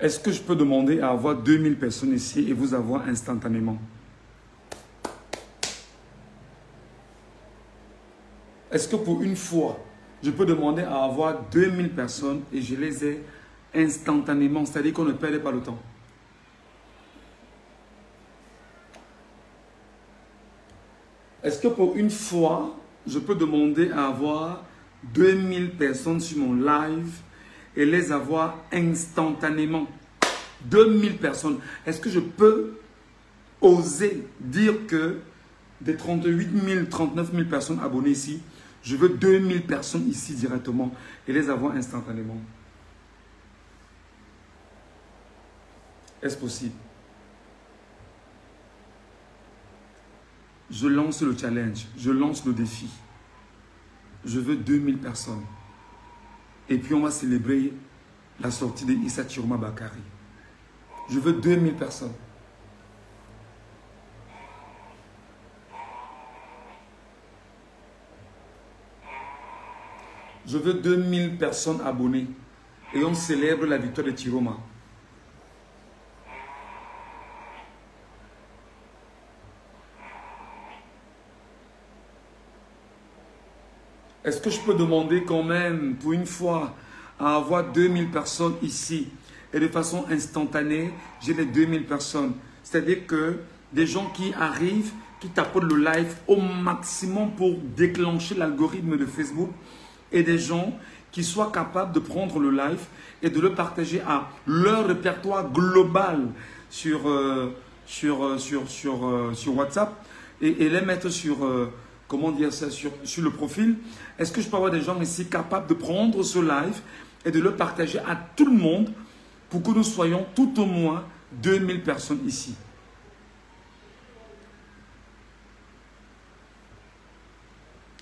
Est-ce que je peux demander à avoir 2000 personnes ici et vous avoir instantanément? Est-ce que pour une fois, je peux demander à avoir 2000 personnes et je les ai instantanément, c'est-à-dire qu'on ne perd pas le temps? Est-ce que pour une fois, je peux demander à avoir 2000 personnes sur mon live et les avoir instantanément? 2000 personnes. Est-ce que je peux oser dire que des 38 000, 39 000 personnes abonnées ici, je veux 2000 personnes ici directement et les avoir instantanément? Est-ce possible? Je lance le challenge, je lance le défi. Je veux 2000 personnes. Et puis on va célébrer la sortie de Issa Chiroma Bakari. Je veux 2000 personnes. Je veux 2000 personnes abonnées. Et on célèbre la victoire de Chiroma. Est-ce que je peux demander quand même, pour une fois, à avoir 2000 personnes ici et de façon instantanée, j'ai les 2000 personnes. C'est-à-dire que des gens qui arrivent, qui tapotent le live au maximum pour déclencher l'algorithme de Facebook et des gens qui soient capables de prendre le live et de le partager à leur répertoire global sur WhatsApp et les mettre sur... comment dire ça, sur le profil. Est-ce que je peux avoir des gens ici capables de prendre ce live et de le partager à tout le monde pour que nous soyons tout au moins 2000 personnes ici?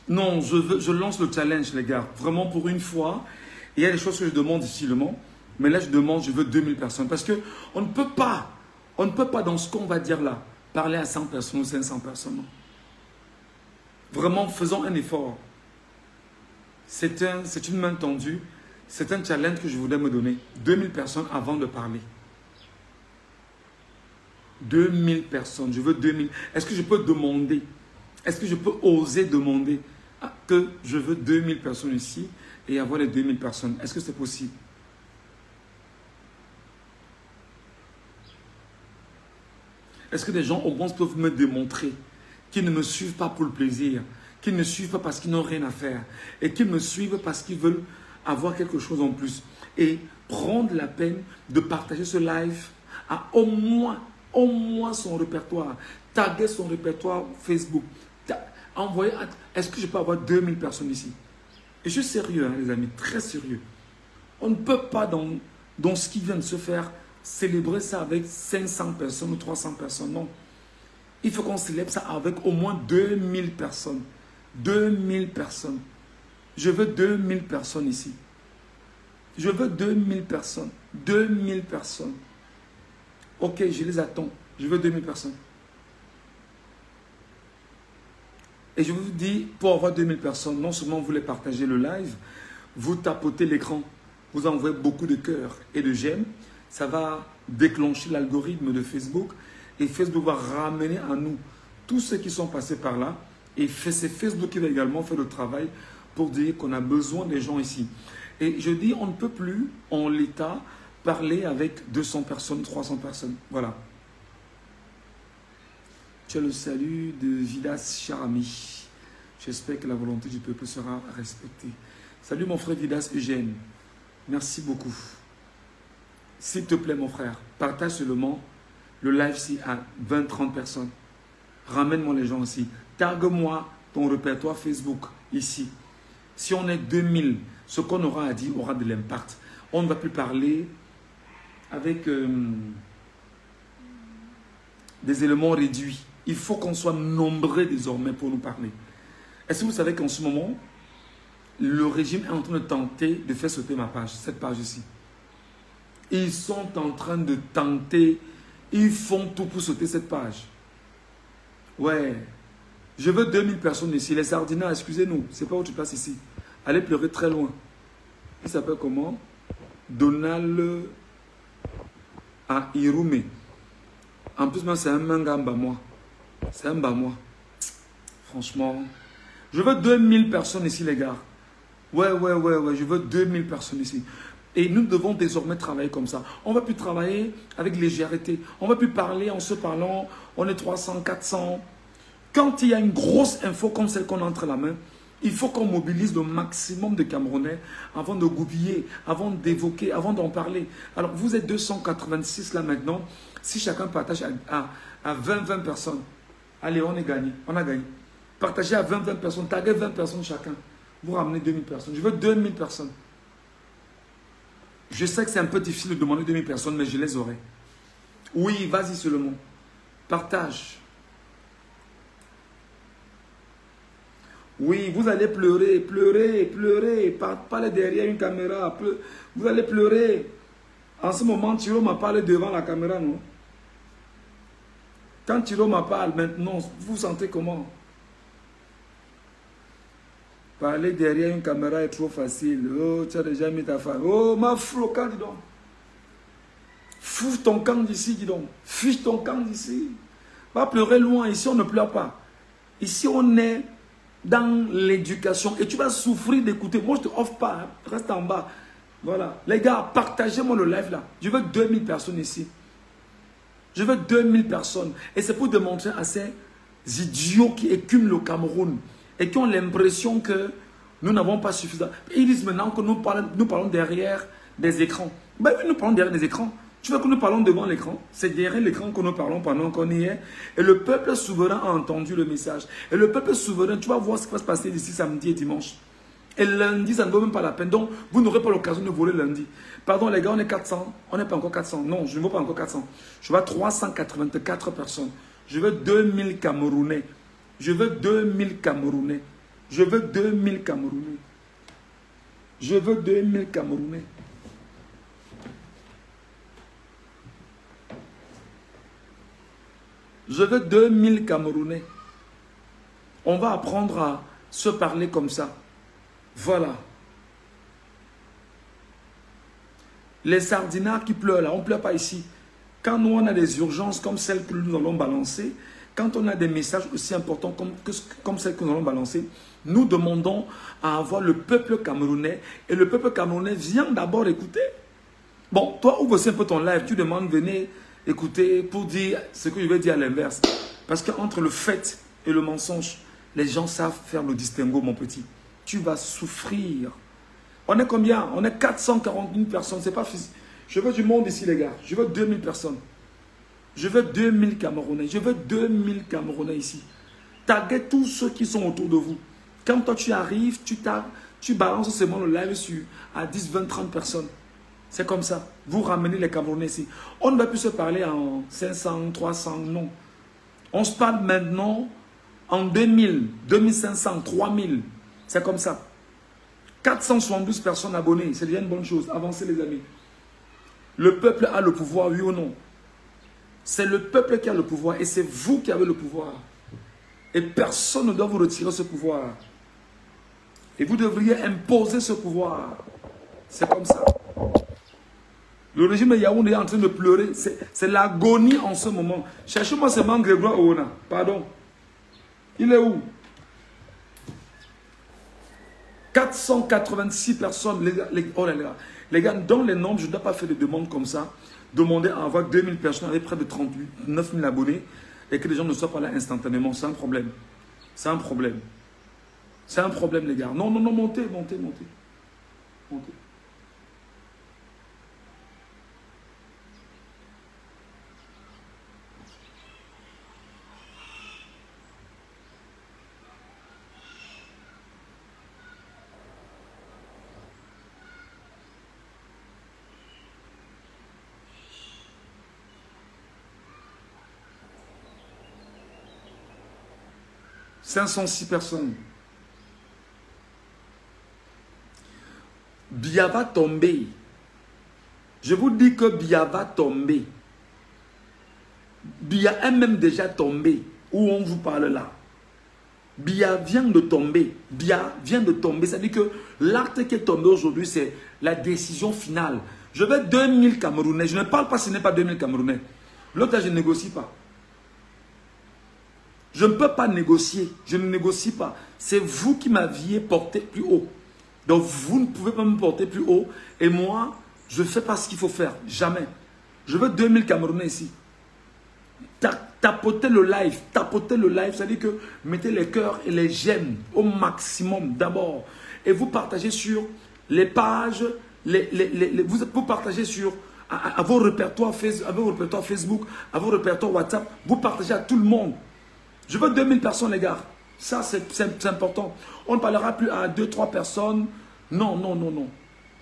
Non, je lance le challenge, les gars. Vraiment, pour une fois, il y a des choses que je demande ici, mais là, je veux 2000 personnes. Parce qu'on ne peut pas, dans ce qu'on va dire là, parler à 100 personnes ou 500 personnes. Non. Vraiment, faisons un effort. C'est une main tendue. C'est un challenge que je voulais me donner. 2000 personnes avant de parler. 2000 personnes. Je veux 2000. Est-ce que je peux demander? Est-ce que je peux oser demander que je veux 2000 personnes ici et avoir les 2000 personnes? Est-ce que c'est possible? Est-ce que des gens au moins peuvent me démontrer qui ne me suivent pas pour le plaisir, qui ne me suivent pas parce qu'ils n'ont rien à faire et qui me suivent parce qu'ils veulent avoir quelque chose en plus et prendre la peine de partager ce live à au moins son répertoire, taguer son répertoire Facebook, envoyer. Est-ce que je peux avoir 2000 personnes ici? Et je suis sérieux, hein, les amis, très sérieux. On ne peut pas dans ce qui vient de se faire célébrer ça avec 500 personnes ou 300 personnes, non. Il faut qu'on célèbre ça avec au moins 2000 personnes. 2000 personnes. Je veux 2000 personnes ici. Je veux 2000 personnes. 2000 personnes. Ok, je les attends. Je veux 2000 personnes. Et je vous dis, pour avoir 2000 personnes, non seulement vous les partagez le live, vous tapotez l'écran, vous envoyez beaucoup de cœurs et de j'aime. Ça va déclencher l'algorithme de Facebook. Et Facebook va ramener à nous tous ceux qui sont passés par là. Et c'est Facebook qui va également faire le travail pour dire qu'on a besoin des gens ici. Et je dis, on ne peut plus, en l'état, parler avec 200 personnes, 300 personnes. Voilà. Tu as le salut de Vidas Charami. J'espère que la volonté du peuple sera respectée. Salut mon frère Vidas Eugène. Merci beaucoup. S'il te plaît mon frère, partage seulement le live ici à 20-30 personnes. Ramène-moi les gens aussi. Tague-moi ton répertoire Facebook ici. Si on est 2000, ce qu'on aura à dire aura de l'impact. On ne va plus parler avec des éléments réduits. Il faut qu'on soit nombreux désormais pour nous parler. Est-ce que vous savez qu'en ce moment, le régime est en train de tenter de faire sauter ma page, cette page ici. Ils sont en train de tenter, ils font tout pour sauter cette page. Ouais. Je veux 2000 personnes ici. Les sardinats, excusez-nous, c'est pas où tu passes ici. Allez pleurer très loin. Il s'appelle comment? Donald à Irume. En plus, moi, c'est un manga moi. C'est un moi. Franchement. Je veux 2000 personnes ici, les gars. Ouais. Je veux 2000 personnes ici. Et nous devons désormais travailler comme ça. On ne va plus travailler avec légèreté. On ne va plus parler en se parlant. On est 300, 400. Quand il y a une grosse info comme celle qu'on a entre la main, il faut qu'on mobilise le maximum de Camerounais avant de goupiller, avant d'évoquer, avant d'en parler. Alors, vous êtes 286 là maintenant. Si chacun partage à 20 personnes, allez, on est gagné. On a gagné. Partagez à 20 personnes, taguez 20 personnes chacun. Vous ramenez 2000 personnes. Je veux 2000 personnes. Je sais que c'est un peu difficile de demander 2000 personnes, mais je les aurai. Oui, vas-y seulement. Partage. Oui, vous allez pleurer, parler derrière une caméra. Vous allez pleurer. En ce moment, Thiro m'a parlé devant la caméra, non? Quand Thiro m'a parlé maintenant, vous vous sentez comment? Parler derrière une caméra est trop facile. Oh, tu as déjà mis ta femme. Oh, ma floca, dis donc. Fous ton camp d'ici, dis donc. Fiche ton camp d'ici. Va pleurer loin. Ici, on ne pleure pas. Ici, on est dans l'éducation. Et tu vas souffrir d'écouter. Moi, je ne te offre pas. Hein. Reste en bas. Voilà. Les gars, partagez-moi le live là. Je veux 2000 personnes ici. Je veux 2000 personnes. Et c'est pour démontrer à ces idiots qui écument le Cameroun et qui ont l'impression que nous n'avons pas suffisamment. Ils disent maintenant que nous parlons derrière des écrans. Ben oui, nous parlons derrière des écrans. Tu veux que nous parlons devant l'écran? C'est derrière l'écran que nous parlons pendant qu'on y est. Et le peuple souverain a entendu le message. Et le peuple souverain, tu vas voir ce qui va se passer d'ici samedi et dimanche. Et lundi, ça ne vaut même pas la peine. Donc, vous n'aurez pas l'occasion de voler lundi. Pardon, les gars, on est 400. On n'est pas encore 400. Non, je ne veux pas encore 400. Je veux 384 personnes. Je veux 2000 Camerounais. Je veux 2000 Camerounais. Je veux 2000 Camerounais. Je veux 2000 Camerounais. Je veux 2000 Camerounais. On va apprendre à se parler comme ça. Voilà. Les sardinards qui pleurent là, on ne pleure pas ici. Quand nous on a des urgences comme celles que nous allons balancer, quand on a des messages aussi importants comme celles que nous allons balancer, nous demandons à avoir le peuple camerounais. Et le peuple camerounais vient d'abord écouter. Bon, toi ouvre aussi un peu ton live, tu demandes, venez écouter pour dire ce que je vais dire à l'inverse. Parce qu'entre le fait et le mensonge, les gens savent faire le distinguo, mon petit. Tu vas souffrir. On est combien? On est 441 personnes. C'est pas physique. Je veux du monde ici, les gars. Je veux 2000 personnes. Je veux 2000 Camerounais. Je veux 2000 Camerounais ici. Taguez tous ceux qui sont autour de vous. Quand toi tu arrives, tu balances seulement le live à 10, 20, 30 personnes. C'est comme ça. Vous ramenez les Camerounais ici. On ne va plus se parler en 500, 300, non. On se parle maintenant en 2000, 2500, 3000. C'est comme ça. 472 personnes abonnées, c'est déjà une bonne chose. Avancez les amis. Le peuple a le pouvoir, oui ou non? C'est le peuple qui a le pouvoir et c'est vous qui avez le pouvoir. Et personne ne doit vous retirer ce pouvoir. Et vous devriez imposer ce pouvoir. C'est comme ça. Le régime de Yaoundé est en train de pleurer. C'est l'agonie en ce moment. Cherchez-moi ce man Grégoire Oona. Pardon. Il est où? 486 personnes. Les gars, dans les nombres, je ne dois pas faire de demandes comme ça. Demander à avoir 2000 personnes avec près de 39 000 abonnés et que les gens ne soient pas là instantanément. C'est un problème. C'est un problème. C'est un problème, les gars. Non, montez. 506 personnes. Bia va tomber. Je vous dis que Bia va tomber. Bia est même déjà tombé. Où on vous parle là. Bia vient de tomber. Bia vient de tomber. C'est-à-dire que l'acte qui est tombé aujourd'hui, c'est la décision finale. Je veux 2000 Camerounais. Je ne parle pas, ce n'est pas 2000 Camerounais. L'autre, je ne négocie pas. Je ne peux pas négocier. Je ne négocie pas. C'est vous qui m'aviez porté plus haut. Donc, vous ne pouvez pas me porter plus haut. Et moi, je ne fais pas ce qu'il faut faire. Jamais. Je veux 2000 Camerounais ici. Tapotez le live. Tapotez le live. C'est-à-dire que mettez les cœurs et les j'aime au maximum d'abord. Et vous partagez sur les pages. Vous partagez sur à vos répertoires Facebook, à vos répertoires WhatsApp. Vous partagez à tout le monde. Je veux 2000 personnes, les gars. Ça, c'est important. On ne parlera plus à 2-3 personnes. Non, non, non, non.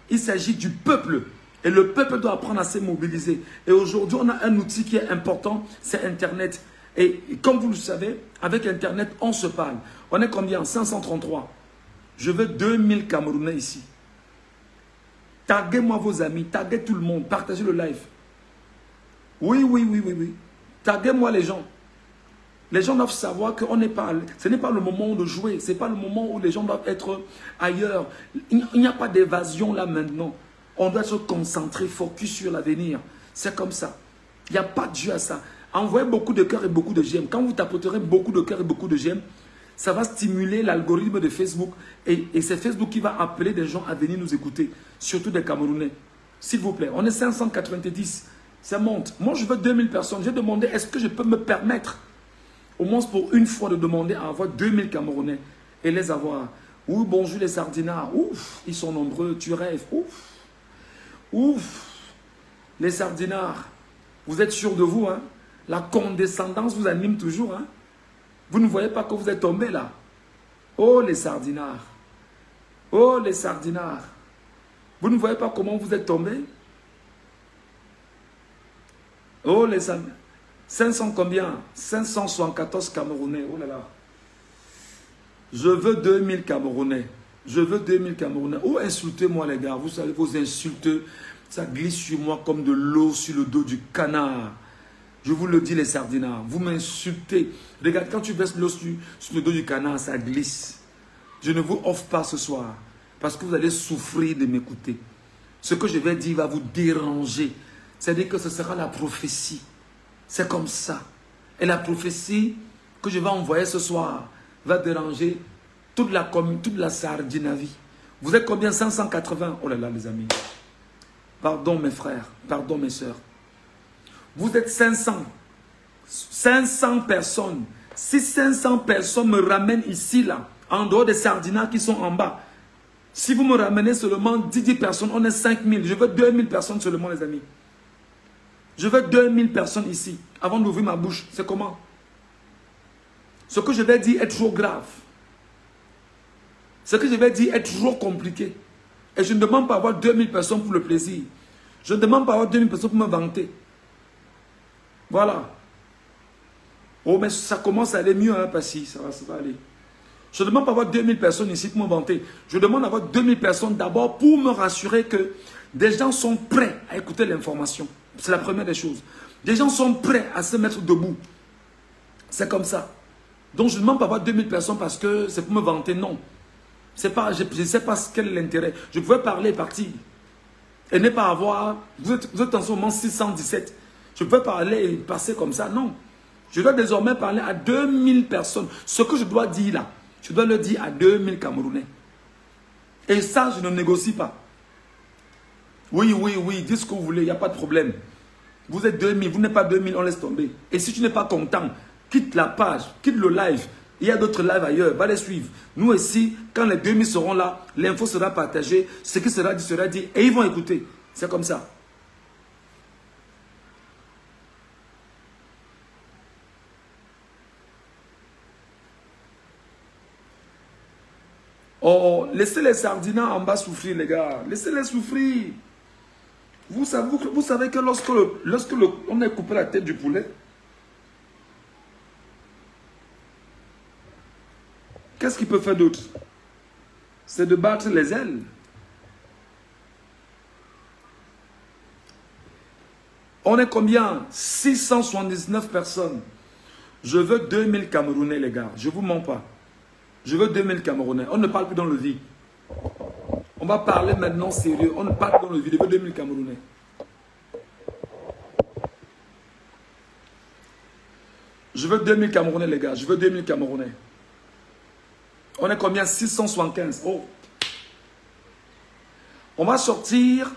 Il s'agit du peuple. Et le peuple doit apprendre à se mobiliser. Et aujourd'hui, on a un outil qui est important, c'est Internet. Et comme vous le savez, avec Internet, on se parle. On est combien? 533. Je veux 2000 Camerounais ici. Taguez-moi vos amis, taguez tout le monde, partagez le live. Oui, oui, oui, oui, oui. Taguez-moi les gens. Les gens doivent savoir que ce n'est pas le moment de jouer. Ce n'est pas le moment où les gens doivent être ailleurs. Il n'y a pas d'évasion là maintenant. On doit se concentrer, focus sur l'avenir. C'est comme ça. Il n'y a pas de jeu à ça. Envoyez beaucoup de cœurs et beaucoup de j'aime. Quand vous tapoterez beaucoup de cœurs et beaucoup de j'aime, ça va stimuler l'algorithme de Facebook. Et c'est Facebook qui va appeler des gens à venir nous écouter. Surtout des Camerounais. S'il vous plaît, on est 590. Ça monte. Moi, je veux 2000 personnes. J'ai demandé, est-ce que je peux me permettre au moins pour une fois de demander à avoir 2000 Camerounais et les avoir. Oui, bonjour les sardinards. Ouf, ils sont nombreux, tu rêves. Ouf, ouf, les sardinards. Vous êtes sûrs de vous, hein? La condescendance vous anime toujours, hein? Vous ne voyez pas que vous êtes tombés là. Oh les sardinards. Oh les sardinards. Vous ne voyez pas comment vous êtes tombés? Oh les sardinards. 500 combien? 574 Camerounais. Oh là là. Je veux 2000 Camerounais. Je veux 2000 Camerounais. Oh, insultez-moi les gars. Vous savez, vos insultes, ça glisse sur moi comme de l'eau sur le dos du canard. Je vous le dis les sardinards. Vous m'insultez. Regarde, quand tu verses l'eau sur le dos du canard, ça glisse. Je ne vous offre pas ce soir. Parce que vous allez souffrir de m'écouter. Ce que je vais dire va vous déranger. C'est-à-dire que ce sera la prophétie. C'est comme ça. Et la prophétie que je vais envoyer ce soir va déranger toute la sardinavie. Vous êtes combien? 580. Oh là là les amis. Pardon mes frères. Pardon mes soeurs. Vous êtes 500. 500 personnes. Si 500 personnes me ramènent ici là, en dehors des sardinards qui sont en bas. Si vous me ramenez seulement 10 personnes, on est 5000. Je veux 2000 personnes seulement les amis. Je veux 2000 personnes ici, avant d'ouvrir ma bouche. C'est comment? Ce que je vais dire est trop grave. Ce que je vais dire est trop compliqué. Et je ne demande pas avoir 2000 personnes pour le plaisir. Je ne demande pas avoir 2000 personnes pour me vanter. Voilà. Oh, mais ça commence à aller mieux, hein, Passy. Ça va aller. Je ne demande pas avoir 2000 personnes ici pour me vanter. Je demande d'avoir 2000 personnes d'abord pour me rassurer que des gens sont prêts à écouter l'information. C'est la première des choses. Des gens sont prêts à se mettre debout. C'est comme ça. Donc je ne demande pas avoir 2000 personnes parce que c'est pour me vanter. Non. Pas, je ne sais pas quel est l'intérêt. Je pouvais parler et partir. Et ne pas avoir... Vous êtes en ce moment 617. Je peux parler et passer comme ça. Non. Je dois désormais parler à 2000 personnes. Ce que je dois dire là, je dois le dire à 2000 Camerounais. Et ça, je ne négocie pas. Oui, oui, oui, dites ce que vous voulez, il n'y a pas de problème. Vous êtes 2000, vous n'êtes pas 2000, on laisse tomber. Et si tu n'es pas content, quitte la page, quitte le live. Il y a d'autres lives ailleurs, va les suivre. Nous ici, quand les 2000 seront là, l'info sera partagée, ce qui sera dit, et ils vont écouter. C'est comme ça. Oh, laissez les sardinats en bas souffrir, les gars. Laissez-les souffrir. Vous savez que lorsque on a coupé la tête du poulet, qu'est-ce qu'il peut faire d'autre? C'est de battre les ailes. On est combien? 679 personnes. Je veux 2000 Camerounais, les gars. Je ne vous mens pas. Je veux 2000 Camerounais. On ne parle plus dans le vide. On va parler maintenant sérieux. On ne parle plus dans le vide. Je veux 2000 Camerounais. Je veux 2000 Camerounais, les gars. Je veux 2000 Camerounais. On est combien? 675. Oh. On va sortir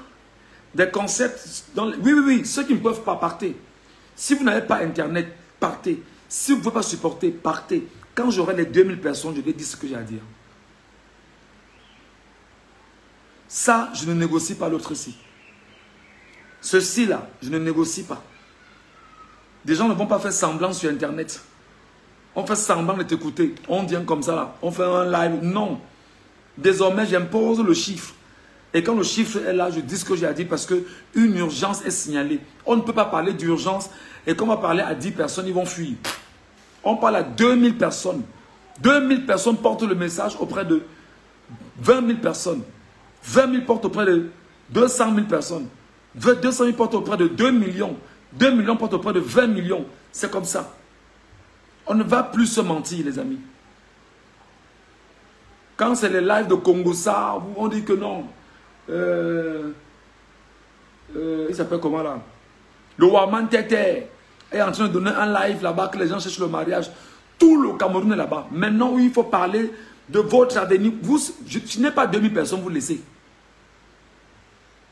des concepts. Oui. Ceux qui ne peuvent pas, partez. Si vous n'avez pas Internet, partez. Si vous ne pouvez pas supporter, partez. Quand j'aurai les 2000 personnes, je vais dire ce que j'ai à dire. Ça, je ne négocie pas l'autre ici. Ceci-là, je ne négocie pas. Des gens ne vont pas faire semblant sur Internet. On fait semblant de t'écouter. On vient comme ça là. On fait un live. Non. Désormais, j'impose le chiffre. Et quand le chiffre est là, je dis ce que j'ai à dire parce qu'une urgence est signalée. On ne peut pas parler d'urgence et quand on va parler à 10 personnes, ils vont fuir. On parle à 2000 personnes. 2000 personnes portent le message auprès de 20 000 personnes. 20 000 portent auprès de 200 000 personnes. 200 000 portent auprès de 2 millions. 2 millions portent auprès de 20 millions. C'est comme ça. On ne va plus se mentir, les amis. Quand c'est les lives de Congossa, on dit que non. Il s'appelle comment là? Le Waman Tete est en train de donner un live là-bas que les gens cherchent le mariage. Tout le Cameroun est là-bas. Maintenant, il faut parler de votre avenir. Vous, je n'ai pas 2000 personnes, vous laissez.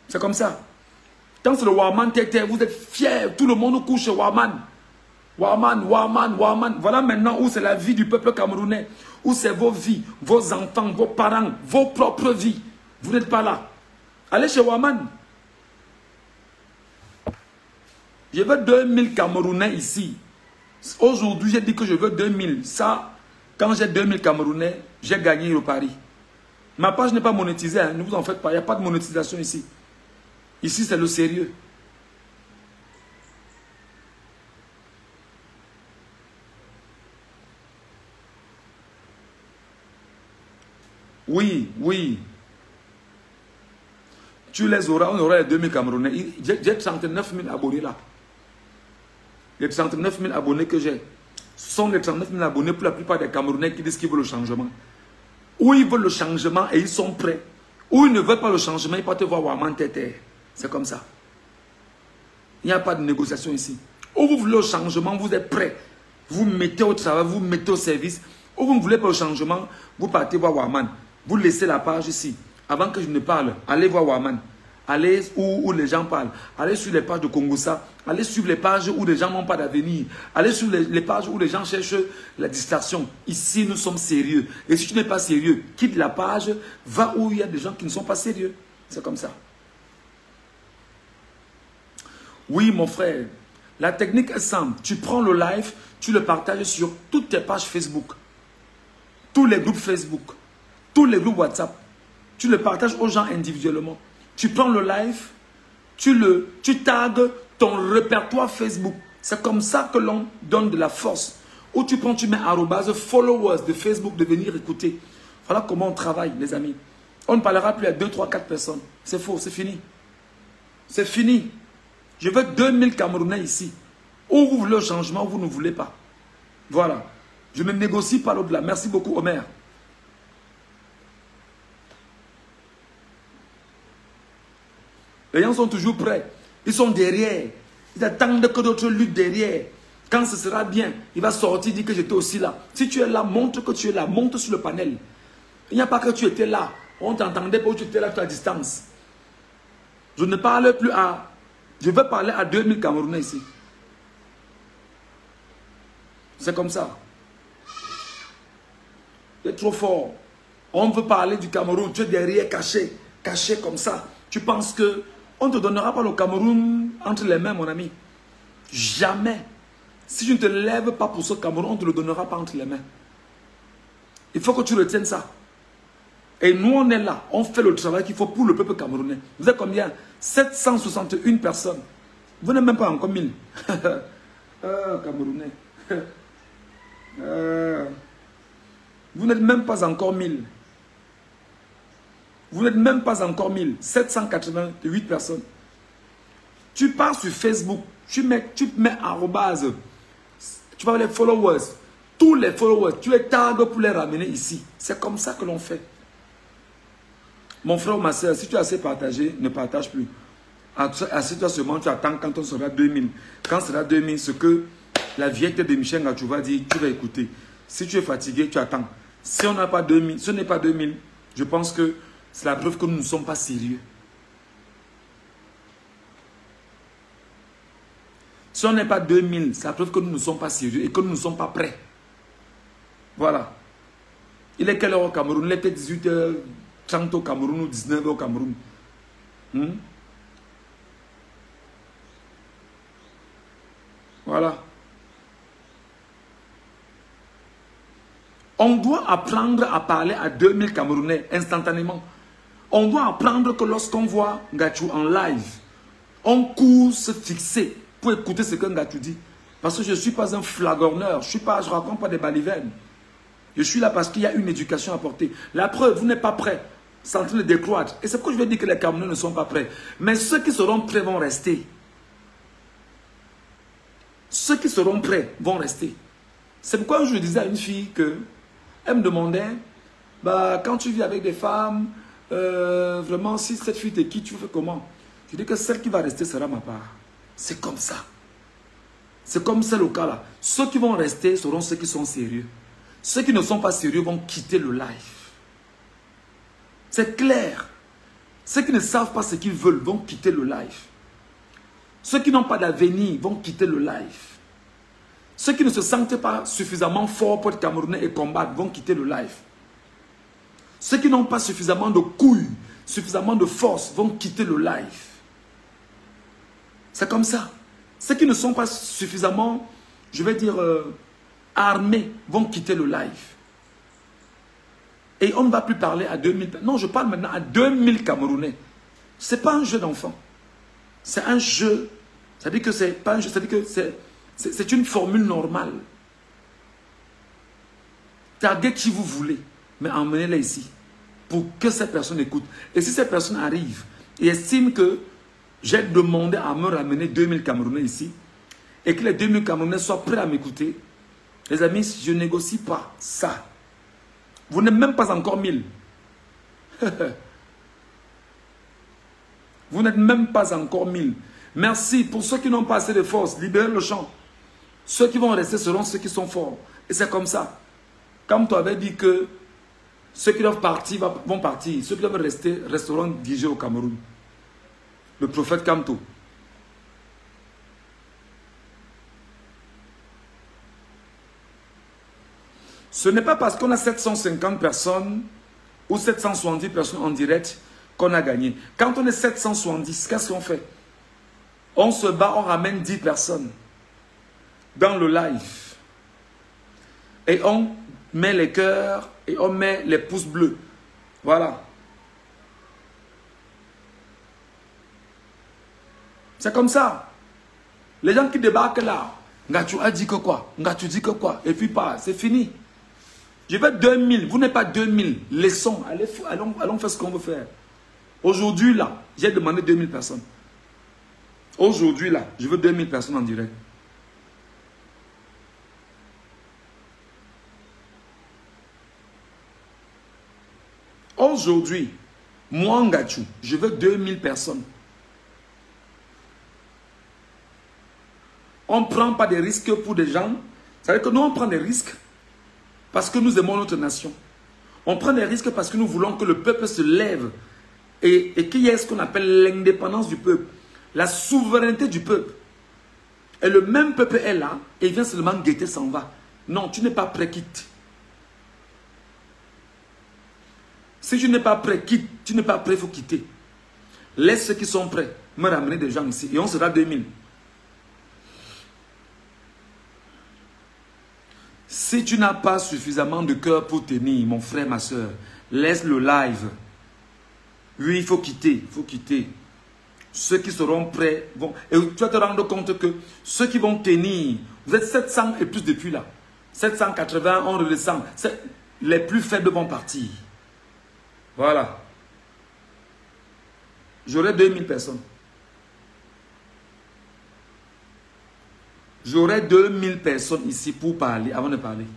C'est comme ça. Quand c'est le Waman Tete, vous êtes fiers. Tout le monde couche chez Waman. Waman. Voilà maintenant où c'est la vie du peuple camerounais. Où c'est vos vies, vos enfants, vos parents, vos propres vies. Vous n'êtes pas là. Allez chez Waman. Je veux 2000 Camerounais ici. Aujourd'hui, j'ai dit que je veux 2000. Ça, quand j'ai 2000 Camerounais, j'ai gagné le pari. Ma page n'est pas monétisée, hein. Ne vous en faites pas. Il n'y a pas de monétisation ici. Ici, c'est le sérieux. Oui. Tu les auras, on aura les 2000 Camerounais. J'ai 39 000 abonnés là. Les 39 000 abonnés que j'ai sont les 39 000 abonnés pour la plupart des Camerounais qui disent qu'ils veulent le changement. Ou ils veulent le changement et ils sont prêts. Ou ils ne veulent pas le changement, ils peuvent te voir Waman Tete. C'est comme ça. Il n'y a pas de négociation ici. Ou vous voulez le changement, vous êtes prêts. Vous mettez au travail, vous mettez au service. Ou vous ne voulez pas le changement, vous partez voir Waman. Vous laissez la page ici. Avant que je ne parle, allez voir Waman. Allez où les gens parlent. Allez sur les pages de Congossa. Allez sur les pages où les gens n'ont pas d'avenir. Allez sur les pages où les gens cherchent la distraction. Ici, nous sommes sérieux. Et si tu n'es pas sérieux, quitte la page, va où il y a des gens qui ne sont pas sérieux. C'est comme ça. Oui, mon frère. La technique est simple. Tu prends le live, tu le partages sur toutes tes pages Facebook. Tous les groupes Facebook. Tous les groupes WhatsApp. Tu le partages aux gens individuellement. Tu prends le live, tu tagues ton répertoire Facebook. C'est comme ça que l'on donne de la force. Ou tu prends, tu mets @ followers de Facebook de venir écouter. Voilà comment on travaille, les amis. On ne parlera plus à 2, 3, 4 personnes. C'est faux, c'est fini. C'est fini. Je veux 2000 Camerounais ici. Ou vous voulez le changement, ou vous ne voulez pas. Voilà. Je ne négocie pas l'au-delà. Merci beaucoup, Omer. Les gens sont toujours prêts. Ils sont derrière. Ils attendent que d'autres luttent derrière. Quand ce sera bien, il va sortir, dire que j'étais aussi là. Si tu es là, montre que tu es là. Monte sur le panel. Il n'y a pas que tu étais là. On t'entendait pas où tu étais là, tu es à distance. Je ne parle plus à... Je veux parler à 2000 Camerounais ici. C'est comme ça. Tu es trop fort. On veut parler du Cameroun. Tu es derrière, caché. Caché comme ça. Tu penses que... On ne te donnera pas le Cameroun entre les mains, mon ami. Jamais. Si tu ne te lèves pas pour ce Cameroun, on ne te le donnera pas entre les mains. Il faut que tu retiennes ça. Et nous, on est là. On fait le travail qu'il faut pour le peuple camerounais. Vous êtes combien? 761 personnes. Vous n'êtes même pas encore 1000. Camerounais. Vous n'êtes même pas encore 1000. Vous n'êtes même pas encore 1000. 788 personnes. Tu pars sur Facebook. Tu mets arrobase. Tu vas les followers. tous les followers, tu es tag pour les ramener ici. C'est comme ça que l'on fait. Mon frère ou ma soeur, si tu as assez partagé, ne partage plus. Assieds-toi seulement, tu attends quand on sera 2000. Quand sera 2000, ce que la vieille tête de Michel Ngachou va dire, tu vas écouter. Si tu es fatigué, tu attends. Si on n'a pas 2000, ce n'est pas 2000, je pense que c'est la preuve que nous ne sommes pas sérieux. Si on n'est pas 2000, c'est la preuve que nous ne sommes pas sérieux et que nous ne sommes pas prêts. Voilà. Il est quelle heure au Cameroun? Il est peut-être 18h30 au Cameroun ou 19h au Cameroun. Voilà. On doit apprendre à parler à 2000 Camerounais instantanément. On doit apprendre que lorsqu'on voit Ngachou en live, on court se fixer pour écouter ce que Ngachou dit. Parce que je ne suis pas un flagorneur, je ne raconte pas des balivernes. Je suis là parce qu'il y a une éducation à porter. La preuve, vous n'êtes pas prêts. C'est en train de décroître. Et c'est pourquoi je vais dire que les Camerounais ne sont pas prêts. Mais ceux qui seront prêts vont rester. Ceux qui seront prêts vont rester. C'est pourquoi je disais à une fille que elle me demandait, bah, quand tu vis avec des femmes, vraiment, si cette fille te quitte, tu fais comment? Je dis que celle qui va rester sera ma part. C'est comme ça. C'est comme c'est le cas là. Ceux qui vont rester seront ceux qui sont sérieux. Ceux qui ne sont pas sérieux vont quitter le live. C'est clair. Ceux qui ne savent pas ce qu'ils veulent vont quitter le live. Ceux qui n'ont pas d'avenir vont quitter le live. Ceux qui ne se sentent pas suffisamment forts pour être Camerounais et combattre vont quitter le live. Ceux qui n'ont pas suffisamment de couilles, suffisamment de force vont quitter le live. C'est comme ça. Ceux qui ne sont pas suffisamment, je vais dire, armés vont quitter le live. Et on ne va plus parler à 2000. Non, je parle maintenant à 2000 Camerounais. Ce n'est pas un jeu d'enfant. C'est un jeu. C'est-à-dire que c'est pas un jeu. C'est-à-dire que c'est une formule normale. Taguez qui vous voulez, mais emmenez-les ici pour que ces personnes écoutent. Et si ces personnes arrivent et estiment que j'ai demandé à me ramener 2000 Camerounais ici et que les 2000 Camerounais soient prêts à m'écouter, les amis, je ne négocie pas ça. Vous n'êtes même pas encore 1000. Vous n'êtes même pas encore 1000. Merci. Pour ceux qui n'ont pas assez de force, libérez le champ. Ceux qui vont rester seront ceux qui sont forts. Et c'est comme ça. Comme tu avais dit que ceux qui doivent partir vont partir. Ceux qui doivent rester resteront dirigés au Cameroun. Le prophète Kamto. Ce n'est pas parce qu'on a 750 personnes ou 770 personnes en direct qu'on a gagné. Quand on est 770, qu'est-ce qu'on fait? On se bat, on ramène 10 personnes dans le live. Et on met les cœurs et on met les pouces bleus. Voilà. C'est comme ça. Les gens qui débarquent là, Ngachou a dit que quoi? Ngachou dit que quoi? Et puis pas, c'est fini. Je veux 2000, vous n'êtes pas 2000. Laissons, allons faire ce qu'on veut faire. Aujourd'hui là, j'ai demandé 2000 personnes. Aujourd'hui là, je veux 2000 personnes en direct. Aujourd'hui, moi Ngachou, je veux 2000 personnes. On ne prend pas des risques pour des gens. C'est-à-dire que nous, on prend des risques parce que nous aimons notre nation. On prend des risques parce que nous voulons que le peuple se lève et qu'il y ait ce qu'on appelle l'indépendance du peuple, la souveraineté du peuple. Et le même peuple est là et il vient seulement guetter, s'en va. Non, tu n'es pas prêt, quitte. Si tu n'es pas prêt, quitte. Tu n'es pas prêt, il faut quitter. Laisse ceux qui sont prêts me ramener des gens ici et on sera 2000. Si tu n'as pas suffisamment de cœur pour tenir, mon frère, ma soeur, laisse le live. Oui, il faut quitter, il faut quitter. Ceux qui seront prêts vont... Et tu vas te rendre compte que ceux qui vont tenir, vous êtes 700 et plus depuis là. 780, on redescend. Les plus faibles vont partir. Voilà. J'aurai 2000 personnes. J'aurai 2000 personnes ici pour parler, avant de parler.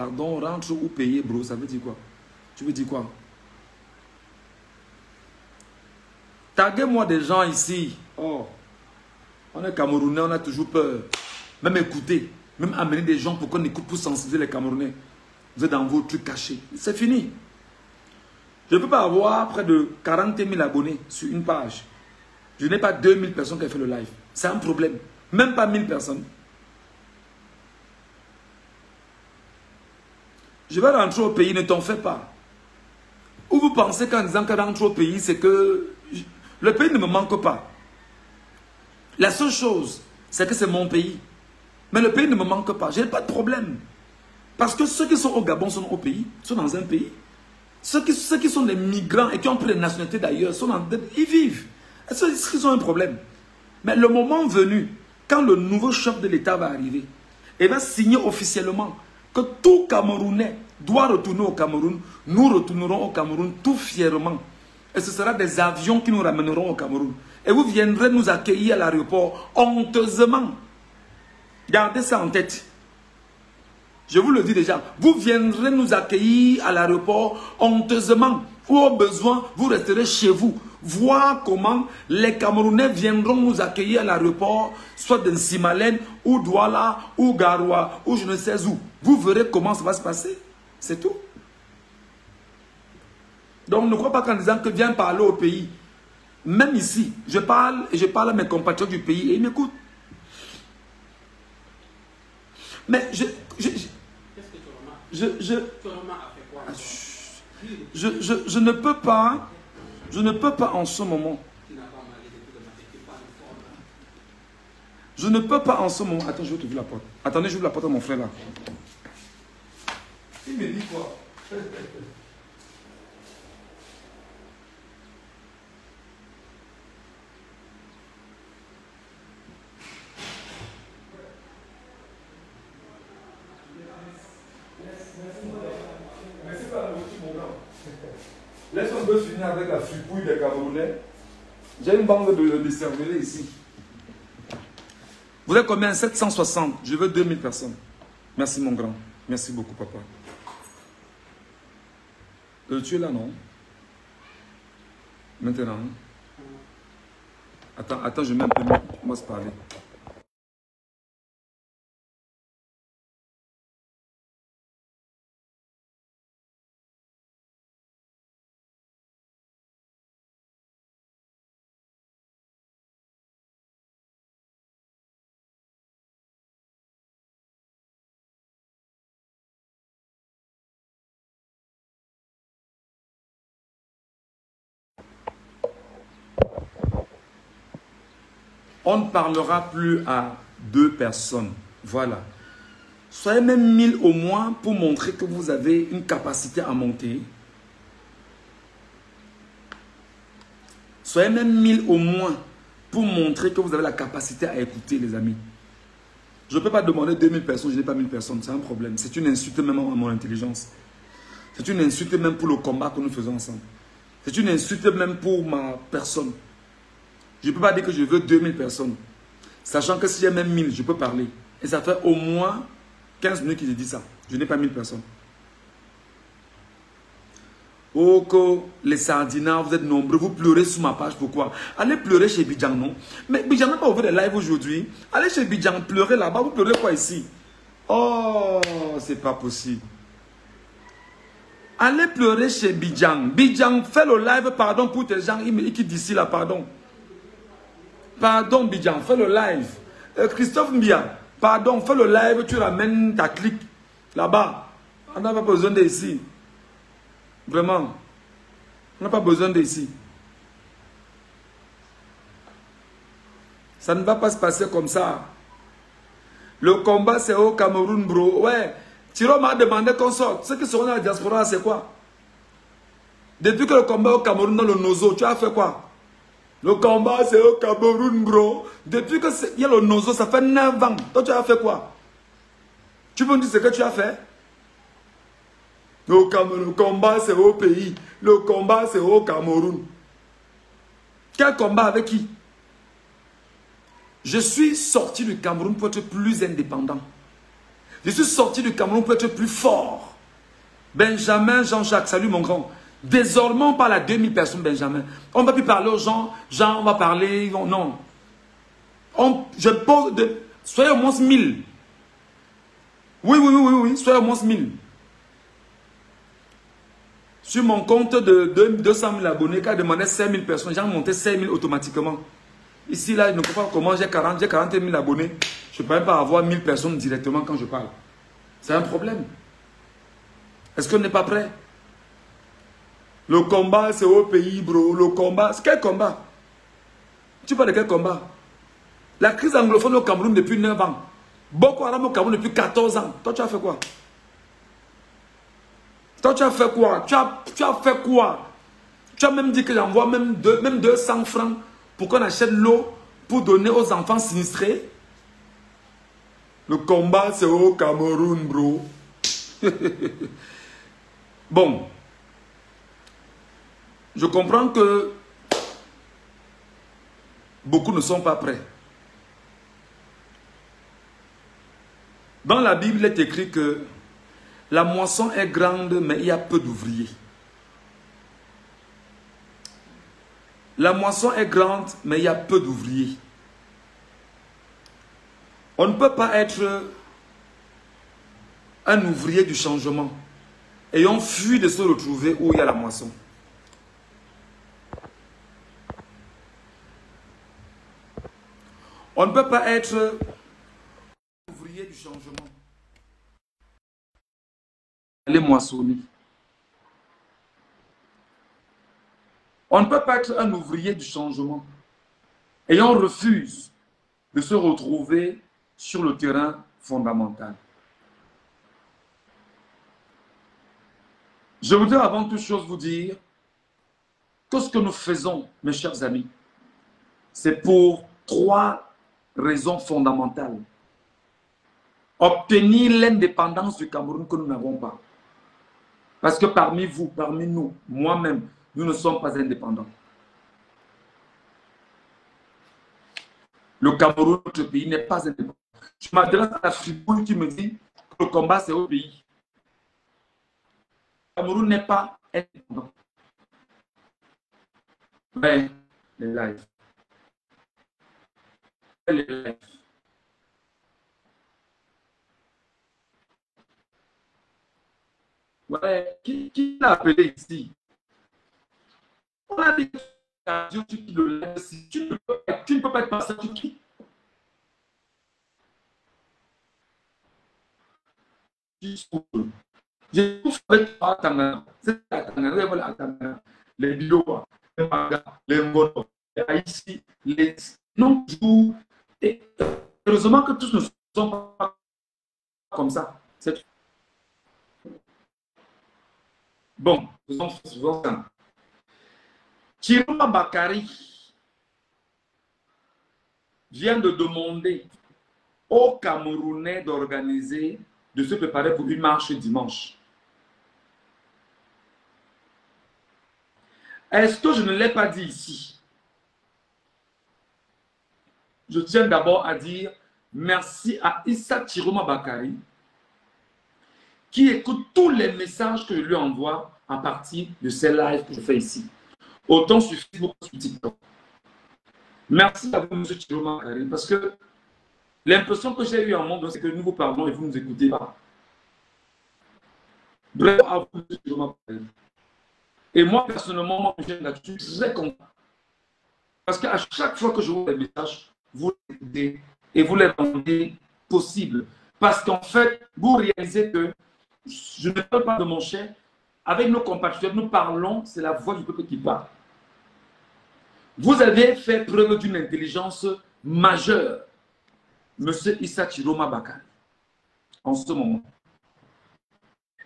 Pardon, rentre ou payer, bro, ça veut dire quoi? Tu veux dire quoi? Taguez-moi des gens ici. Oh, on est Camerounais, on a toujours peur. Même écouter, même amener des gens pour qu'on écoute, pour sensibiliser les Camerounais. Vous êtes dans vos trucs cachés. C'est fini. Je ne peux pas avoir près de 40 000 abonnés sur une page. Je n'ai pas 2000 personnes qui ont fait le live. C'est un problème. Même pas 1000 personnes. Je vais rentrer au pays, ne t'en fais pas. Ou vous pensez qu'en disant que rentrer au pays, c'est que le pays ne me manque pas. La seule chose, c'est que c'est mon pays. Mais le pays ne me manque pas. Je n'ai pas de problème. Parce que ceux qui sont au Gabon sont au pays, sont dans un pays. Ceux qui sont des migrants et qui ont pris des nationalités d'ailleurs, ils vivent. Est-ce qu'ils ont un problème? Mais le moment venu, quand le nouveau chef de l'État va arriver, et va signer officiellement que tout Camerounais doit retourner au Cameroun, nous retournerons au Cameroun tout fièrement. Et ce sera des avions qui nous ramèneront au Cameroun. Et vous viendrez nous accueillir à l'aéroport honteusement. Gardez ça en tête. Je vous le dis déjà, vous viendrez nous accueillir à l'aéroport honteusement. Ou au besoin, vous resterez chez vous. Voir comment les Camerounais viendront nous accueillir à l'aéroport, soit de Simalène, ou Douala, ou Garoua, ou je ne sais où. Vous verrez comment ça va se passer. C'est tout. Donc ne crois pas qu'en disant que viens parler au pays. Même ici, je parle et je parle à mes compatriotes du pays et ils m'écoutent. Mais je ne peux pas, en ce moment. Je ne peux pas en ce moment. Attends, je vais t'ouvrir la porte. Attendez, j'ouvre la porte à mon frère là. Il me dit quoi? Laisse-moi un peu finir avec la fripouille des Camerounais. J'ai une bande de cervelets ici. Vous êtes combien? 760. Je veux 2000 personnes. Merci mon grand. Merci beaucoup papa. Tu es là non? Maintenant. Attends, je mets un peu mieux. On va se parler. On ne parlera plus à 2 personnes. Voilà. Soyez même 1000 au moins pour montrer que vous avez une capacité à monter. Soyez même 1000 au moins pour montrer que vous avez la capacité à écouter, les amis. Je ne peux pas demander 2000 personnes, je n'ai pas 1000 personnes. C'est un problème. C'est une insulte même à mon intelligence. C'est une insulte même pour le combat que nous faisons ensemble. C'est une insulte même pour ma personne. Je ne peux pas dire que je veux 2000 personnes. Sachant que si j'ai même 1000, je peux parler. Et ça fait au moins 15 minutes que je dis ça. Je n'ai pas 1000 personnes. Oh, que les sardinards, vous êtes nombreux, vous pleurez sur ma page, pourquoi? Allez pleurer chez Bidjan, non? Mais Bidjan n'a pas ouvert des lives aujourd'hui. Allez chez Bidjan, pleurez là-bas, vous pleurez quoi ici? Oh, c'est pas possible. Allez pleurer chez Bidjan. Bidjan, fais le live, pardon pour tes gens qui d'ici là, pardon. Pardon Bidjan, fais le live. Christophe Mbia, pardon, fais le live, tu ramènes ta clique là-bas. On n'a pas besoin d'ici. Vraiment. On n'a pas besoin d'ici. Ça ne va pas se passer comme ça. Le combat, c'est au Cameroun, bro. Ouais. Thiro m'a demandé qu'on sorte. Ceux qui seront dans la diaspora, c'est quoi? Depuis que le combat au Cameroun dans le Nozo, tu as fait quoi? Le combat, c'est au Cameroun, bro. Depuis qu'il y a le Nozo, ça fait 9 ans. Toi, tu as fait quoi? Tu peux me dire ce que tu as fait? Le combat, c'est au pays. Le combat, c'est au Cameroun. Quel combat avec qui? Je suis sorti du Cameroun pour être plus indépendant. Je suis sorti du Cameroun pour être plus fort. Benjamin, Jean-Jacques, salut mon grand. Désormais, on parle à 2000 personnes, Benjamin. On ne va plus parler aux gens. Jean, on va parler. Non. Je pose de... Soyez au moins 1000. Oui. Soyez au moins 1000. Sur mon compte de 200 000 abonnés, quand je demandais 5 000 personnes, j'ai monté 5 000 automatiquement. Ici, là, je ne comprends pas comment j'ai 40 000 abonnés. Je ne peux même pas avoir 1000 personnes directement quand je parle. C'est un problème. Est-ce qu'on n'est pas prêt? Le combat, c'est au pays, bro. Le combat, c'est quel combat? Tu parles de quel combat? La crise anglophone au Cameroun depuis 9 ans. Boko Haram au Cameroun depuis 14 ans. Toi, tu as fait quoi? Toi, tu as fait quoi? Tu as fait quoi? Tu as même dit que j'envoie même 200 francs pour qu'on achète l'eau pour donner aux enfants sinistrés. Le combat, c'est au Cameroun, bro. Bon. Je comprends que beaucoup ne sont pas prêts. Dans la Bible, il est écrit que la moisson est grande, mais il y a peu d'ouvriers. La moisson est grande, mais il y a peu d'ouvriers. On ne peut pas être un ouvrier du changement et on fuit de se retrouver où il y a la moisson. On ne peut pas être ouvrier du changement. Aller moissonner. On ne peut pas être un ouvrier du changement et on refuse de se retrouver sur le terrain fondamental. Je voudrais avant toute chose vous dire que ce que nous faisons, mes chers amis, c'est pour 3 raisons fondamentales. Obtenir l'indépendance du Cameroun que nous n'avons pas. Parce que parmi vous, parmi nous, moi-même, nous ne sommes pas indépendants. Le Cameroun, notre pays, n'est pas indépendant. Je m'adresse à la fripouille qui me dit que le combat, c'est au pays. Le Cameroun n'est pas indépendant. Mais les lives. Les lives. Ouais, qui l'a appelé ici? On a dit que tu quittes le live. Si tu ne peux pas être passé, tu quittes. J'ai tout fait à Tangana. C'est à Tangana. Les Biloba, les Maga, les Ngono, les Haïti, les non et heureusement que tous ne sont pas comme ça. Bon, faisons ça. Chiroma Bakari vient de demander aux Camerounais d'organiser, de se préparer pour une marche dimanche. Est-ce que je ne l'ai pas dit ici? Je tiens d'abord à dire merci à Issa Chiroma Bakari qui écoute tous les messages que je lui envoie à partir de ces lives que je fais ici. Autant sur Facebook que sur TikTok. Merci à vous, M. Chiroma Bakari, parce que l'impression que j'ai eue en monde, c'est que nous vous parlons et vous ne nous écoutez pas. Bref, à vous, M. Chiroma Bakari. Et moi, personnellement, moi, je suis très content. Parce qu'à chaque fois que je vois des messages, vous les écoutez et vous les rendez possibles. Parce qu'en fait, vous réalisez que je ne parle pas de mon chef. Avec nos compatriotes, nous parlons, c'est la voix du peuple qui parle. Vous avez fait preuve d'une intelligence majeure, M. Issa Chiroma Bakari, en ce moment.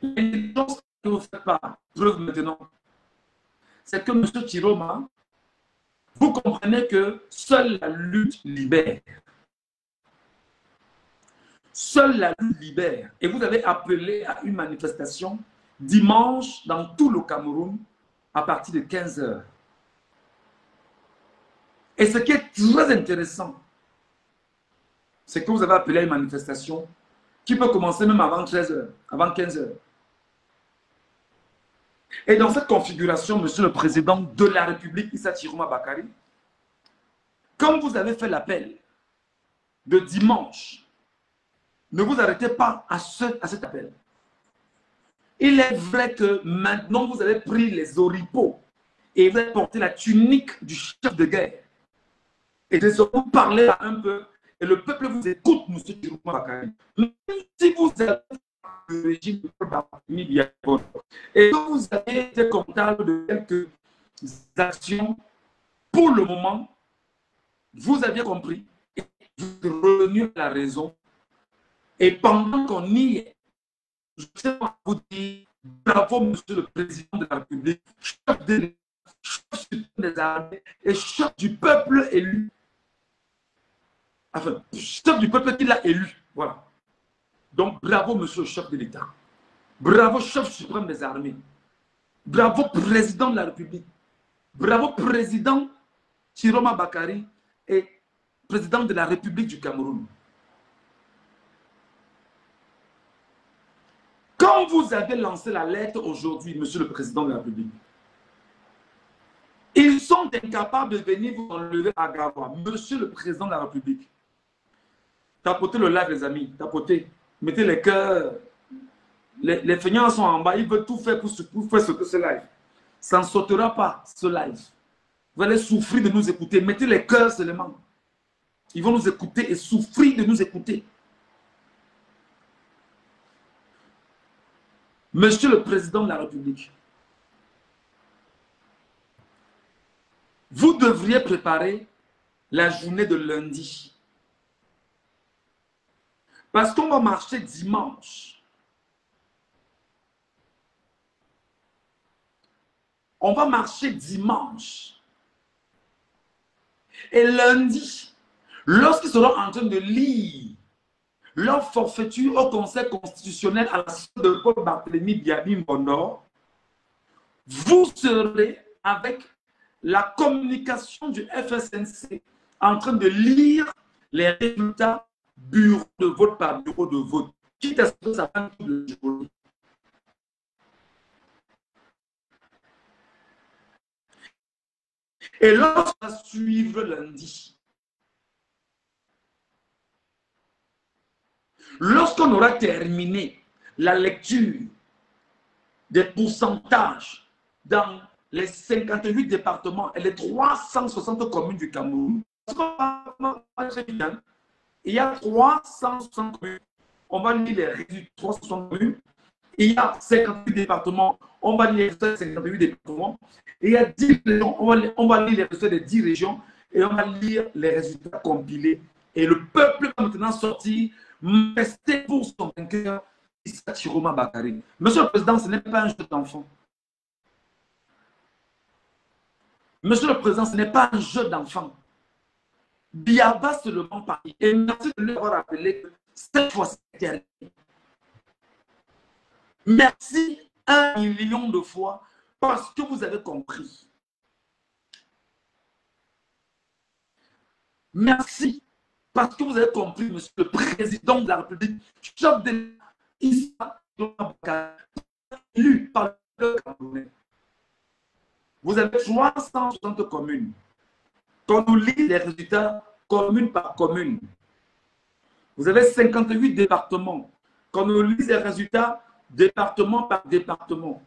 L'intelligence que vous faites pas preuve maintenant, c'est que M. Chiroma, vous comprenez que seule la lutte libère. Seule la lutte libère. Et vous avez appelé à une manifestation dimanche dans tout le Cameroun à partir de 15 h. Et ce qui est très intéressant, c'est que vous avez appelé à une manifestation qui peut commencer même avant 13 heures, avant 15 heures. Et dans cette configuration, Monsieur le Président de la République, Issa Chiroma Bakari, comme vous avez fait l'appel de dimanche, ne vous arrêtez pas à cet appel. Il est vrai que maintenant, vous avez pris les oripeaux et vous avez porté la tunique du chef de guerre. Et désormais, vous parlez un peu et le peuple vous écoute, M. Chiroma Bakari. Même si vous avez le régime de Barthélémy Biabo et que vous avez été comptable de quelques actions, pour le moment, vous aviez compris et vous êtes revenu à la raison. Et pendant qu'on y est, je tiens à vous dire bravo, Monsieur le Président de la République, chef de l'État, chef des armées et chef du peuple élu. Enfin, chef du peuple qu'il a élu. Voilà. Donc, bravo, Monsieur le chef de l'État. Bravo, chef suprême des armées. Bravo, Président de la République. Bravo, Président Chiroma Bakari et Président de la République du Cameroun. Quand vous avez lancé la lettre aujourd'hui, Monsieur le Président de la République, ils sont incapables de venir vous enlever à Gavois. Monsieur le Président de la République, tapotez le live, les amis, tapotez. Mettez les cœurs. Les feignants sont en bas, ils veulent tout faire pour faire sauter ce live. Ça ne sautera pas, ce live. Vous allez souffrir de nous écouter. Mettez les cœurs seulement. Ils vont nous écouter et souffrir de nous écouter. Monsieur le Président de la République, vous devriez préparer la journée de lundi. Parce qu'on va marcher dimanche. On va marcher dimanche. Et lundi, lorsqu'ils seront en train de lire leur forfaiture au Conseil constitutionnel à la suite de Paul Barthélémy Biabo, vous serez avec la communication du FSNC en train de lire les résultats bureau de vote par bureau de vote. Quitte à ce que ça prenne tout le jour. Et lorsqu'on va suivre lundi, lorsqu'on aura terminé la lecture des pourcentages dans les 58 départements et les 360 communes du Cameroun, il y a 360 communes, on va lire les résultats de 360 communes. Il y a 58 départements, on va lire les résultats des 58 départements. Et il y a 10 régions, on va lire les résultats des 10 régions et on va lire les résultats compilés. Et le peuple va maintenant sortir, rester pour son vainqueur, Issa Chiroma Bakari. Monsieur le Président, ce n'est pas un jeu d'enfant. Monsieur le Président, ce n'est pas un jeu d'enfant. Biaba seulement Paris. Et merci de lui avoir rappelé que cette fois-ci, c'est terminé. Merci 1 million de fois parce que vous avez compris. Merci parce que vous avez compris, Monsieur le Président de la République, chef de l'État, élu par le Camerounais. Vous avez 360 communes. Quand on lit les résultats commune par commune, vous avez 58 départements. Quand on lit les résultats département par département,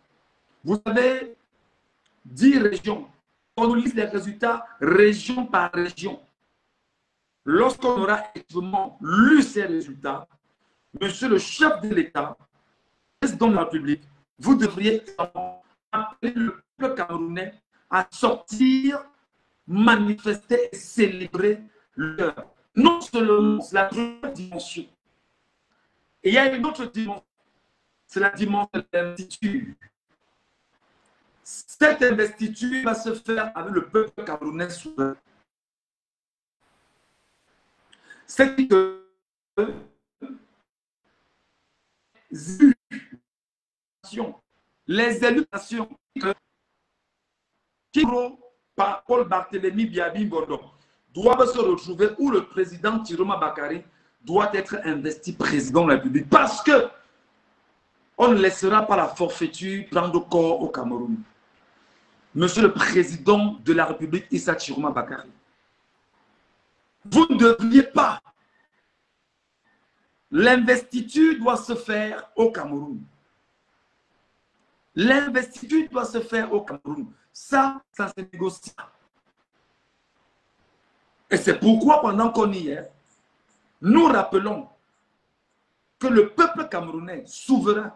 vous avez 10 régions. Quand on lit les résultats région par région, lorsqu'on aura effectivement lu ces résultats, Monsieur le chef de l'État, président de la République, vous devriez appeler le peuple camerounais à sortir, manifester et célébrer l'heure. Non seulement c'est la première dimension. Et il y a une autre dimension, c'est la dimension de l'investiture. Cette investiture va se faire avec le peuple camerounais souverain. C'est que les élus nations qui par Paul Barthélémy Biabo doivent se retrouver, ou le président Chiroma Bakari doit être investi président de la République parce que on ne laissera pas la forfaiture prendre corps au Cameroun. Monsieur le président de la République, Issa Chiroma Bakary, vous ne devriez pas. L'investiture doit se faire au Cameroun. L'investiture doit se faire au Cameroun. Ça se négocie. Et c'est pourquoi, pendant qu'on y est, nous rappelons que le peuple camerounais souverain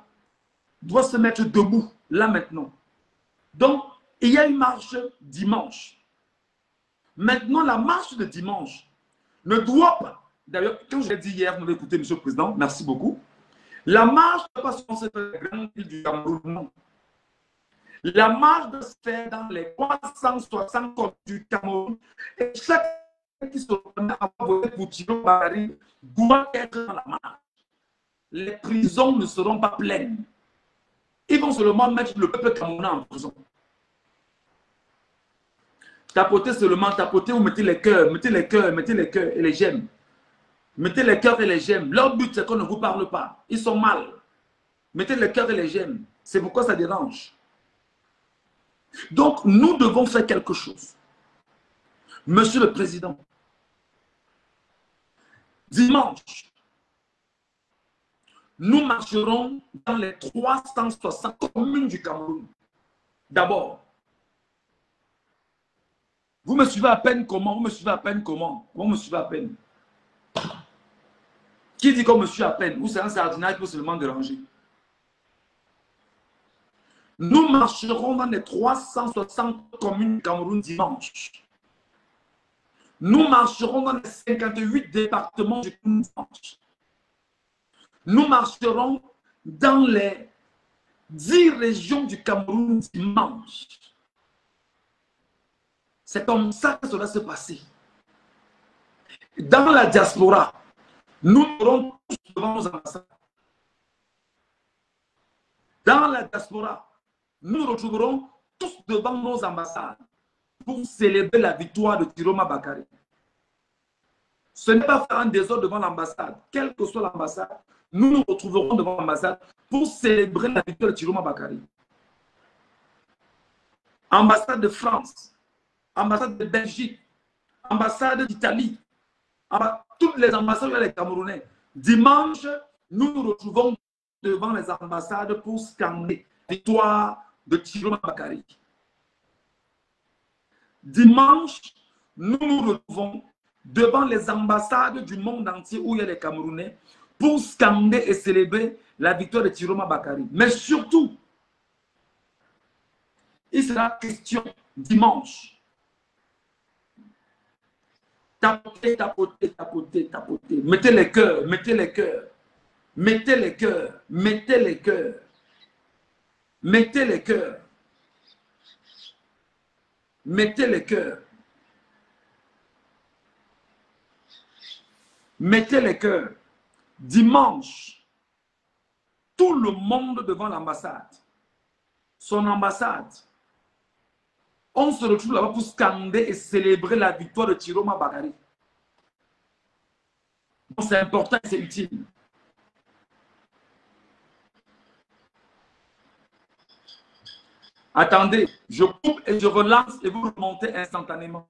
doit se mettre debout, là maintenant. Donc, il y a une marche dimanche. Maintenant, la marche de dimanche ne doit pas, d'ailleurs, quand je l'ai dit hier, vous m'avez écouté, Monsieur le Président, merci beaucoup. La marche ne doit pas se passer dans les grandes villes du Cameroun, non. La marche doit se faire dans les 360 côtes du Cameroun. Et chaque qui se remet à voter pour Chiroma Bakary doit être dans la marche. Les prisons ne seront pas pleines. Ils vont seulement mettre le peuple camerounais en prison. Tapotez seulement, tapotez, vous mettez les cœurs, mettez les cœurs, mettez les cœurs et les j'aime. Mettez les cœurs et les j'aime. Leur but, c'est qu'on ne vous parle pas. Ils sont mal. Mettez les cœurs et les j'aime. C'est pourquoi ça dérange. Donc, nous devons faire quelque chose. Monsieur le Président, dimanche, nous marcherons dans les 360 communes du Cameroun. D'abord, vous me suivez à peine comment? Vous me suivez à peine comment? Vous me suivez à peine. Qui dit qu'on me suit à peine? Ou c'est un sardinage qui peut seulement déranger? Nous marcherons dans les 360 communes du Cameroun dimanche. Nous marcherons dans les 58 départements du Cameroun dimanche. Nous marcherons dans les 10 régions du Cameroun dimanche. C'est comme ça que ça va se passer. Dans la diaspora, nous serons tous devant nos ambassades. Dans la diaspora, nous nous retrouverons tous devant nos ambassades pour célébrer la victoire de Chiroma Bakary. Ce n'est pas faire un désordre devant l'ambassade. Quelle que soit l'ambassade, nous nous retrouverons devant l'ambassade pour célébrer la victoire de Chiroma Bakary. Ambassade de France, ambassade de Belgique, ambassade d'Italie, toutes les ambassades où il y a les Camerounais. Dimanche, nous nous retrouvons devant les ambassades pour scander la victoire de Chiroma Bakary. Dimanche, nous nous retrouvons devant les ambassades du monde entier où il y a les Camerounais pour scander et célébrer la victoire de Chiroma Bakary. Mais surtout, il sera question dimanche. Tapotez, tapotez, tapotez, tapotez. Mettez les cœurs, mettez les cœurs. Mettez les cœurs, mettez les cœurs. Mettez les cœurs. Mettez les cœurs. Mettez les cœurs. Dimanche, tout le monde devant l'ambassade. Son ambassade. On se retrouve là-bas pour scander et célébrer la victoire de Chiroma Bakary. C'est important et c'est utile. Attendez, je coupe et je relance et vous remontez instantanément.